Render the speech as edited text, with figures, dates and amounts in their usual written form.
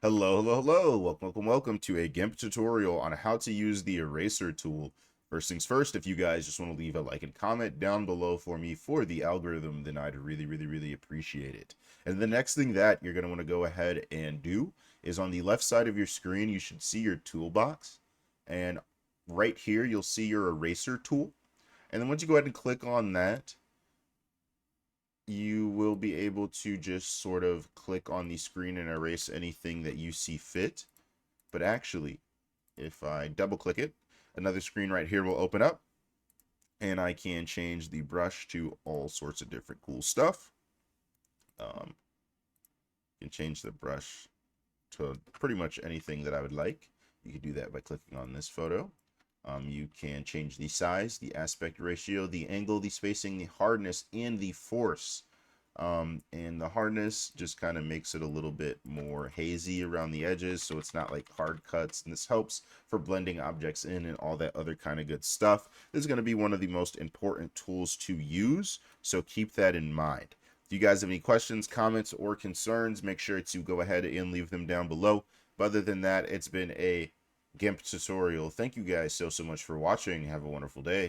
Hello. Welcome to a GIMP tutorial on how to use the eraser tool. First things first, if you guys just want to leave a like and comment down below for me for the algorithm, then I'd really appreciate it. And the next thing that you're going to want to go ahead and do is on the left side of your screen, you should see your toolbox. And right here, you'll see your eraser tool. And then once you go ahead and click on that, you will be able to just sort of click on the screen and erase anything that you see fit. But actually, if I double click it, another screen right here will open up and I can change the brush to all sorts of different cool stuff. You can change the brush to pretty much anything that I would like. You can do that by clicking on this photo. You can change the size, the aspect ratio, the angle, the spacing, the hardness, and the force. And the hardness just kind of makes it a little bit more hazy around the edges, so it's not like hard cuts, and this helps for blending objects in and all that other kind of good stuff. This is going to be one of the most important tools to use, so keep that in mind. If you guys have any questions, comments, or concerns, make sure to go ahead and leave them down below. But other than that, it's been a GIMP tutorial. Thank you guys so much for watching. Have a wonderful day.